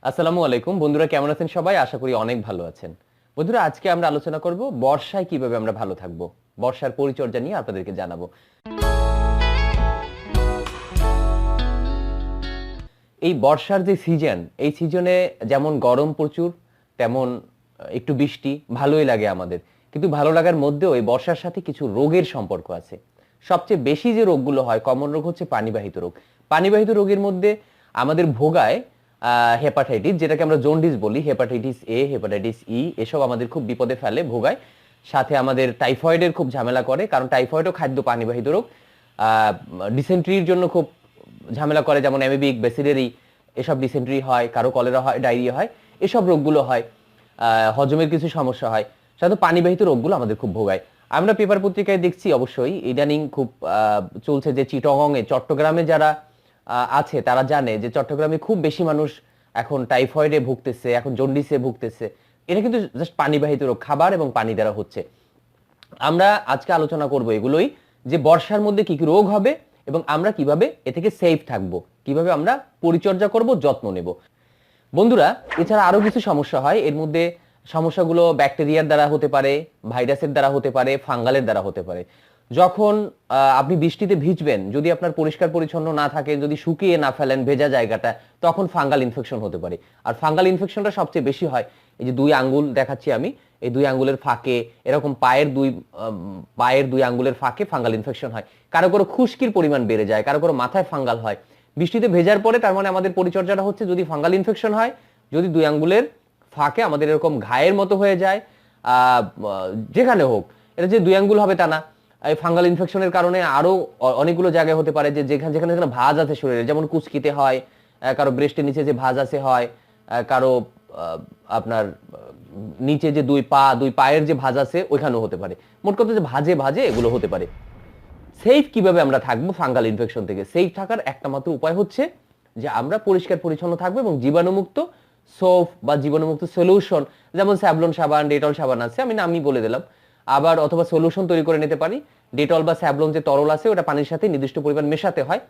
আসসালামু আলাইকুম বন্ধুরা, কেমন আছেন সবাই? আশা করি অনেক ভালো আছেন। বন্ধুরা, আজকে আমরা আলোচনা করব বর্ষায় কিভাবে আমরা ভালো থাকব। বর্ষার পরিচর্যা নিয়ে আপনাদেরকে জানাবো। এই বর্ষার যে সিজন, এই সিজনে যেমন গরম প্রচুর, তেমন একটু বৃষ্টি ভালোই লাগে আমাদের। কিন্তু ভালো লাগার মধ্যেও এই বর্ষার সাথে কিছু রোগের সম্পর্ক আছে। সবচেয়ে বেশি যে রোগগুলো হয়, কমন রোগ হচ্ছে পানিবাহিত রোগ। পানিবাহিত রোগের মধ্যে আমাদের ভোগায় হেপাটাইটিস, যেটাকে আমরা জন্ডিস বলি। হেপাটাইটিস এ, হেপাটাইটিস ই, এসব আমাদের খুব বিপদে ফেলে, ভোগায়। সাথে আমাদের টাইফয়েডের খুব ঝামেলা করে, কারণ টাইফয়েডও খাদ্য পানিবাহিত রোগ। ডিসেন্ট্রির জন্য খুব ঝামেলা করে, যেমন অ্যামিবিক, বেসিলারি, এসব ডিসেন্ট্রি হয়, কারো কলেরা হয়, ডায়রিয়া হয়, এসব রোগগুলো হয়। হজমের কিছু সমস্যা হয়। সাধারণত পানিবাহিত রোগগুলো আমাদের খুব ভোগায়। আমরা পেপার পত্রিকায় দেখছি, অবশ্যই ইদানিং খুব চলছে যে চিটাগংয়ে, চট্টগ্রামে যারা আছে তারা জানে যে চট্টগ্রামে খুব বেশি মানুষ এখন টাইফয়েডে ভুগতেছে, এখন জন্ডিসে ভুগতেছে। এটা কিন্তু জাস্ট পানিবাহিত রোগ, খাবার এবং পানি দ্বারা হচ্ছে। আমরা আজকে আলোচনা করব এগুলোই, যে বর্ষার মধ্যে কি কি রোগ হবে এবং আমরা কিভাবে এ থেকে সেফ থাকবো, কিভাবে আমরা পরিচর্যা করব, যত্ন নেব। বন্ধুরা, এছাড়া আরো কিছু সমস্যা হয়। এর মধ্যে সমস্যাগুলো ব্যাকটেরিয়ার দ্বারা হতে পারে, ভাইরাসের দ্বারা হতে পারে, ফাঙ্গালের দ্বারা হতে পারে। যখন আপনি বৃষ্টিতে ভিজবেন, যদি আপনার পরিষ্কার পরিচ্ছন্ন না থাকে, যদি শুকিয়ে না ফেলেন ভেজা জায়গাটা, তখন ফাঙ্গাল ইনফেকশন হতে পারে। আর ফাঙ্গাল ইনফেকশনটা সবচেয়ে বেশি হয়, এই যে দুই আঙ্গুল দেখাচ্ছি আমি, এই দুই আঙ্গুলের ফাঁকে, এরকম পায়ের দুই আঙ্গুলের ফাঁকে ফাঙ্গাল ইনফেকশন হয়। কারো কারো খুশকির পরিমাণ বেড়ে যায়, কারো কারো মাথায় ফাঙ্গাল হয়। বৃষ্টিতে ভেজার পরে তার মানে আমাদের পরিচর্যাটা হচ্ছে, যদি ফাঙ্গাল ইনফেকশন হয়, যদি দুই আঙ্গুলের ফাঁকে আমাদের এরকম ঘায়ের মতো হয়ে যায়, যেখানে হোক, এটা যে দুই আঙ্গুল হবে তা না। এই ফাঙ্গাল ইনফেকশনের কারণে আরো অনেকগুলো জায়গায় হতে পারে, যে যেখানে যেখানে যেখানে ভাঁজ আছে শরীরে, যেমন কুচকিতে হয়, কারো ব্রেস্টের নিচে যে ভাঁজ আছে হয়, কারো আপনার নিচে যে দুই পায়ের যে ভাঁজ আছে ওইখানেও হতে পারে। মোট কথা যে ভাঁজে ভাঁজে এগুলো হতে পারে। সেফ কিভাবে আমরা থাকবো ফাঙ্গাল ইনফেকশন থেকে? সেফ থাকার একটা মাত্র উপায় হচ্ছে যে আমরা পরিষ্কার পরিচ্ছন্ন থাকবো এবং জীবাণুমুক্ত সোপ বা জীবাণুমুক্ত সলিউশন, যেমন স্যাভলন সাবান, ডেটল সাবান আছে, আমি নামই বলে দিলাম। আবার অথবা সলিউশন তৈরি করে নিতে পারি। ডেটল বা স্যাভলন যে তরল আছে, ওটা পানির সাথে নির্দিষ্ট পরিমাণ মেশাতে হয়।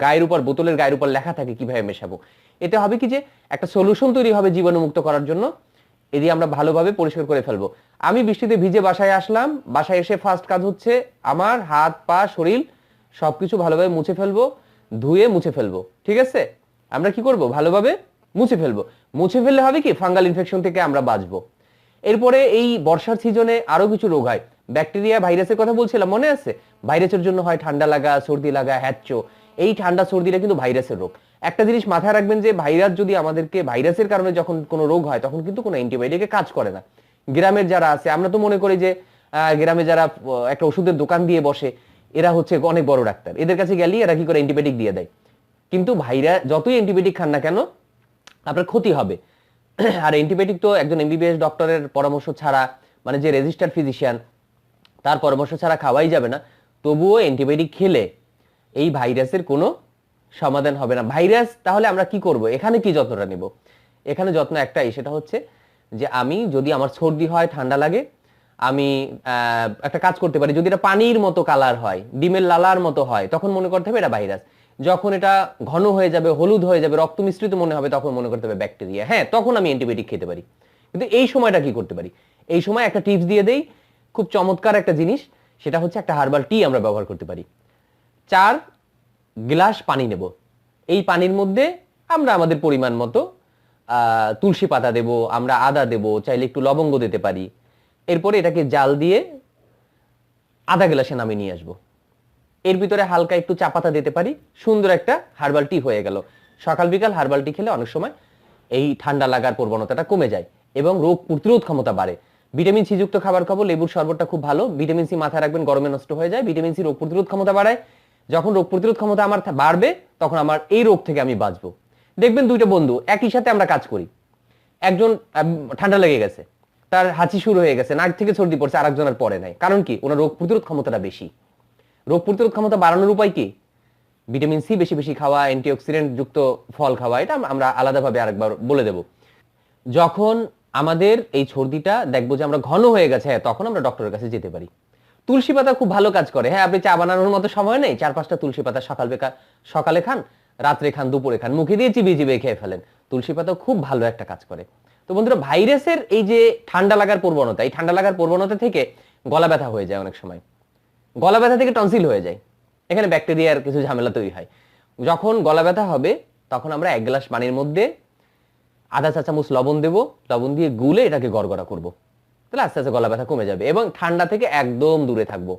গায়ের উপর, বোতলের গায়ের উপর লেখা থাকে কিভাবে মেশাবো। এতে হবে কি, যে একটা সলিউশন তৈরি হবে জীবাণুমুক্ত করার জন্য। এদি আমরা ভালোভাবে পরিষ্কার করে ফেলবো। আমি বৃষ্টিতে ভিজে বাসায় আসলাম, বাসায় এসে ফার্স্ট কাজ হচ্ছে আমার হাত পা শরীর সবকিছু ভালোভাবে মুছে ফেলবো, ধুয়ে মুছে ফেলবো। ঠিক আছে, আমরা কি করব, ভালোভাবে মুছে ফেলবো। মুছে ফেললে হবে কি, ফাঙ্গাল ইনফেকশন থেকে আমরা বাঁচবো। এরপরে এই বর্ষার সিজনে আরো কিছু রোগ হয়। ব্যাকটেরিয়া, ভাইরাসের কথা বলছিলাম, মনে আছে? ভাইরাসের জন্য হয় ঠান্ডা লাগা, সর্দি লাগা, হ্যাচ্চো। এই ঠান্ডা সর্দিটা কিন্তু ভাইরাসের রোগ। একটা জিনিস মাথায় রাখবেন, যে ভাইরাস যদি আমাদেরকে, ভাইরাসের কারণে যখন কোনো রোগ হয়, তখন কিন্তু কোনো অ্যান্টিবায়োটিকে কাজ করে না। গ্রামের যারা আছে, আমরা তো মনে করি যে গ্রামে যারা একটা ওষুধের দোকান দিয়ে বসে, এরা হচ্ছে অনেক বড় ডাক্তার, এদের কাছে গেলেই এরা কি করে, অ্যান্টিবায়োটিক দিয়ে দেয়। কিন্তু ভাইরাস যতই অ্যান্টিবায়োটিক খান না কেন, আপনার ক্ষতি হবে। আর অ্যান্টিবায়োটিক তো একজন এমবিবিএস ডক্টরের পরামর্শ ছাড়া, মানে যে রেজিস্টার্ড ফিজিশিয়ান, তার পরামর্শ ছাড়া খাওয়াই যাবে না। তবুও অ্যান্টিবায়োটিক খেলে এই ভাইরাসের কোনো সমাধান হবে না। ভাইরাস, তাহলে আমরা কি করব, এখানে কি যত্নটা নেব? এখানে যত্ন একটাই, সেটা হচ্ছে যে আমি যদি আমার সর্দি হয়, ঠান্ডা লাগে, আমি একটা কাজ করতে পারি। যদি এটা পানির মতো কালার হয়, ডিমের লালার মতো হয়, তখন মনে করতে হবে এটা ভাইরাস। যখন এটা ঘন হয়ে যাবে, হলুদ হয়ে যাবে, রক্ত মিশ্রিত মনে হবে, তখন মনে করতে হবে ব্যাকটেরিয়া। হ্যাঁ, তখন আমি অ্যান্টিবায়োটিক খেতে পারি। কিন্তু এই সময়টা কি করতে পারি? এই সময় একটা টিপস দিয়ে দেই, খুব চমৎকার একটা জিনিস। সেটা হচ্ছে একটা হার্বাল টি আমরা ব্যবহার করতে পারি। 4 গ্লাস পানি নেব। এই পানির মধ্যে আমরা আমাদের পরিমাণ মতো তুলসী পাতা দেব, আমরা আদা দেব, চাইলে একটু লবঙ্গ দিতে পারি। এরপরে এটাকে জাল দিয়ে আধা গ্লাসে নামিয়ে নিয়ে আসবো। এর ভিতরে হালকা একটু চা পাতা দিতে পারি, সুন্দর একটা হার্বাল টি হয়ে গেল। সকাল বিকাল হার্বাল টি খেলে অনেক সময় এই ঠান্ডা লাগার প্রবণতাটা কমে যায় এবং রোগ প্রতিরোধ ক্ষমতা বাড়ে। ভিটামিন সি যুক্ত খাবার খাবো, লেবুর শরবতটা খুব ভালো। ভিটামিন সি মাথায় রাখবেন, গরমে নষ্ট হয়ে যায়। ভিটামিন সি রোগ প্রতিরোধ ক্ষমতা বাড়ায়। যখন রোগ প্রতিরোধ ক্ষমতা আমার বাড়বে, তখন আমার এই রোগ থেকে আমি বাঁচবো। দেখবেন দুইটা বন্ধু একই সাথে আমরা কাজ করি, একজন ঠান্ডা লেগে গেছে, তার হাঁচি শুরু হয়ে গেছে, নাক থেকে সর্দি পড়ছে, আরেকজনের পড়ে নাই। কারণ কি? ওনার রোগ প্রতিরোধ ক্ষমতাটা বেশি। রোগ প্রতিরোধ ক্ষমতা বাড়ানোর উপায় কি? ভিটামিন সি বেশি বেশি খাওয়া, অ্যান্টিঅক্সিডেন্ট যুক্ত ফল খাওয়া। এটা আমরা আলাদাভাবে আরেকবার বলে দেব। যখন আমাদের এই সর্দিটা দেখবো যে আমরা ঘন হয়ে গেছে, হ্যাঁ, তখন আমরা ডক্টরের কাছে যেতে পারি। তুলসী পাতা খুব ভালো কাজ করে। হ্যাঁ, আপনি চা বানানোর মতো সময় নেই, 4-5টা তুলসী পাতা সকালে খান, রাত্রে খান, দুপুরে খান, মুখে দিয়ে চিবিয়ে চিবিয়ে খেয়ে ফেলেন। তুলসী পাতাও খুব ভালো একটা কাজ করে। তো বন্ধুরা, ভাইরাসের এই যে ঠান্ডা লাগার প্রবণতা, এই ঠান্ডা লাগার প্রবণতা থেকে গলা ব্যথা হয়ে যায় অনেক সময়, গলা ব্যথা থেকে টনসিল হয়ে যায়, এখানে ব্যাকটেরিয়ার কিছু ঝামেলা তৈরি হয়। যখন গলা ব্যথা হবে তখন আমরা 1 গ্লাস পানির মধ্যে আধা চা চামচ লবণ দেবো, লবণ দিয়ে গুলে এটাকে গড়গড়া করব, তাহলে আস্তে আস্তে গলা ব্যথা কমে যাবে এবং ঠান্ডা থেকে একদম দূরে থাকবো।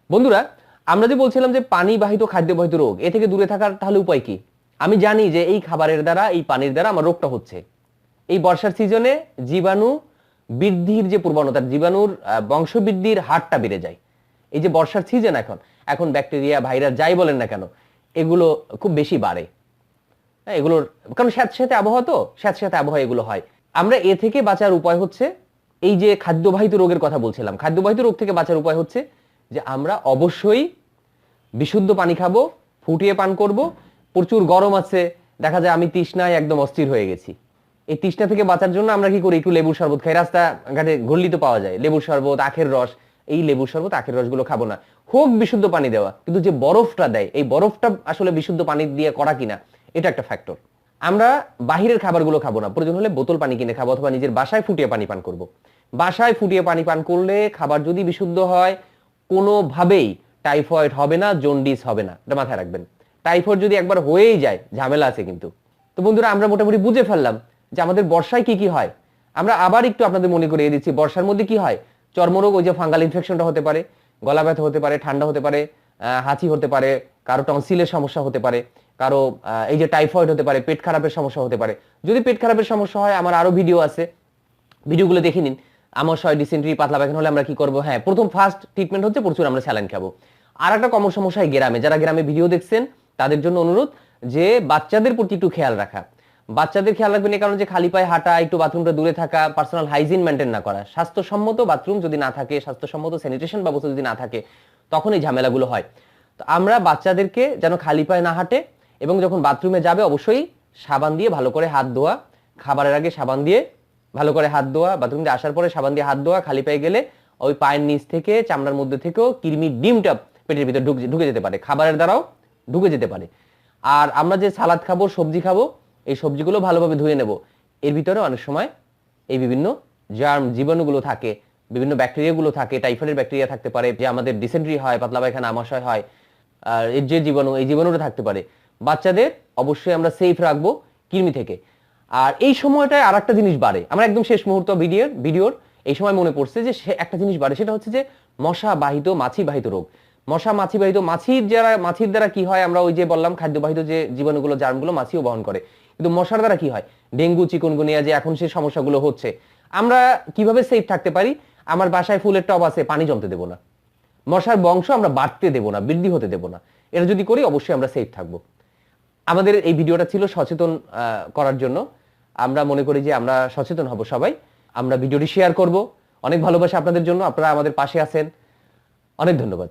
বন্ধুরা, আমরা যে বলছিলাম যে পানি বাহিত খাদ্যবাহিত রোগ, এ থেকে দূরে থাকার তাহলে উপায় কি? আমি জানি যে এই খাবারের দ্বারা, এই পানির দ্বারা আমার রোগটা হচ্ছে। এই বর্ষার সিজনে জীবাণু বৃদ্ধির যে প্রবণতা, জীবাণুর বংশবৃদ্ধির হারটা বেড়ে যায়। এই যে বর্ষার সিজন, এখন ব্যাকটেরিয়া, ভাইরাস যাই বলেন না কেন, এগুলো খুব বেশি বাড়ে। এগুলোর কারণ স্যাঁতস্যাঁতে আবহাওয়া, তো স্যাঁতস্যাঁতে আবহাওয়া এগুলো হয়। আমরা এ থেকে বাঁচার উপায় হচ্ছে, এই যে খাদ্যবাহিত রোগের কথা বলছিলাম, খাদ্যবাহিত রোগ থেকে বাঁচার উপায় হচ্ছে যে আমরা অবশ্যই বিশুদ্ধ পানি খাবো, ফুটিয়ে পান করব। প্রচুর গরম আছে, দেখা যায় আমি তৃষ্ণায় একদম অস্থির হয়ে গেছি, এই তৃষ্ণা থেকে বাঁচার জন্য আমরা কি করি? একটু লেবুর শরবত খাই, রাস্তা ঘাটে ঘুরলি তো পাওয়া যায় লেবুর শরবত, আখের রস। এই লেবুর শরবত, আখের রসগুলো খাবো না, হোক বিশুদ্ধ পানি দেওয়া, কিন্তু যে বরফটা দেয়, এই বরফটা আসলে বিশুদ্ধ পানি দিয়ে করা কিনা, এটা একটা ফ্যাক্টর। আমরা বাহিরের খাবারগুলো খাবো না, প্রয়োজন হলে বোতল পানি কিনে খাবো অথবা নিজের বাসায় ফুটিয়ে পানি পান করব। বাসায় ফুটিয়ে পানি পান করলে খাবার যদি বিশুদ্ধ হয়, কোনোভাবেই টাইফয়েড হবে না, জন্ডিস হবে না, এটা মাথায় রাখবেন। টাইফয়েড যদি একবার হয়েই যায়, ঝামেলা আছে কিন্তু। তো বন্ধুরা, আমরা মোটামুটি বুঝে ফেললাম যে আমাদের বর্ষায় কি কি হয়। আমরা আবার একটু আপনাদের মনে করিয়ে দিচ্ছি, বর্ষার মধ্যে কি হয়? চর্মরোগ, ওই যে ফাঙ্গাল ইনফেকশনটা হতে পারে, গলা ব্যথা হতে পারে, ঠান্ডা হতে পারে, হাঁচি হতে পারে, কারো টনসিলের সমস্যা হতে পারে, কারো এই যে টাইফয়েড হতে পারে, পেট খারাপের সমস্যা হতে পারে। যদি পেট খারাপের সমস্যা হয়, আমার আরো ভিডিও আছে, ভিডিওগুলো দেখে নিন। আমাশয়, ডিসেন্ট্রি, পাতলা পায়খানা হলে আমরা কি করবো? হ্যাঁ, প্রথম ফার্স্ট ট্রিটমেন্ট হচ্ছে প্রচুর আমরা স্যালাইন খাবো। আর একটা কমন সমস্যা গ্রামে, যারা গ্রামে ভিডিও দেখছেন তাদের জন্য অনুরোধ যে বাচ্চাদের প্রতি একটু খেয়াল রাখা। বাচ্চাদের খেয়াল রাখবেন এই কারণে যে খালি পায়ে হাঁটা, একটু বাথরুমটা দূরে থাকা, পার্সোনাল হাইজিন মেনটেন না করা। স্বাস্থ্যসম্মত বাথরুম যদি না থাকে, স্বাস্থ্যসম্মত স্যানিটেশন ব্যবস্থা যদি না থাকে, তখন এই ঝামেলাগুলো হয়। তো আমরা বাচ্চাদেরকে যেন খালি পায়ে না হাঁটে, এবং যখন বাথরুমে যাবে অবশ্যই সাবান দিয়ে ভালো করে হাত ধোয়া, খাবারের আগে সাবান দিয়ে ভালো করে হাত ধোয়া, বাথরুম দিয়ে আসার পরে সাবান দিয়ে হাত ধোয়া, খালি পায়ে গেলে ওই পায়ের নিচ থেকে, চামড়ার মধ্যে থেকেও কৃমির ডিমটা পেটের ভিতরে ঢুকে যেতে পারে, খাবারের দ্বারাও ঢুকে যেতে পারে। আর আমরা যে সালাদ খাবো, সবজি খাবো, এই সবজিগুলো ভালোভাবে ধুয়ে নেব। এর ভিতরে অনেক সময় এই বিভিন্ন জার্ম, জীবাণুগুলো থাকে, বিভিন্ন ব্যাকটেরিয়াগুলো থাকে, টাইফয়েডের ব্যাকটেরিয়া থাকতে পারে, যে আমাদের ডিসেন্ট্রি হয়, পাতলা পায়খানা, আমাশয় হয়, আর এর যে জীবাণু, এই জীবাণুটা থাকতে পারে। বাচ্চাদের অবশ্যই আমরা সেফ রাখবো কৃমি থেকে। আর এই সময়টায় আর একটা জিনিস বাড়ে, আমরা একদম শেষ মুহূর্ত ভিডিওর এই সময় মনে পড়ছে যে একটা জিনিস বাড়ে, সেটা হচ্ছে যে মশা বাহিত, মাছি বাহিত রোগ। মশা মাছি বাহিত, মাছির দ্বারা কি হয়? আমরা ওই যে বললাম খাদ্যবাহিত যে জীবাণুগুলো, জার্মগুলো মাছিও বহন করে, কিন্তু মশার দ্বারা কি হয়? ডেঙ্গু, চিকুনগুনিয়া, যে এখন সেই সমস্যাগুলো হচ্ছে। আমরা কিভাবে সেফ থাকতে পারি? আমার বাসায় ফুলের টব আছে, পানি জমতে দেবো না, মশার বংশ আমরা বাড়তে দেবো না, বৃদ্ধি হতে দেবো না। এটা যদি করি অবশ্যই আমরা সেফ থাকবো। আমাদের এই ভিডিওটা ছিল সচেতন করার জন্য। আমরা মনে করি যে আমরা সচেতন হব সবাই। আমরা ভিডিওটি শেয়ার করব। অনেক ভালোবাসা আপনাদের জন্য, আপনারা আমাদের পাশে আছেন। অনেক ধন্যবাদ।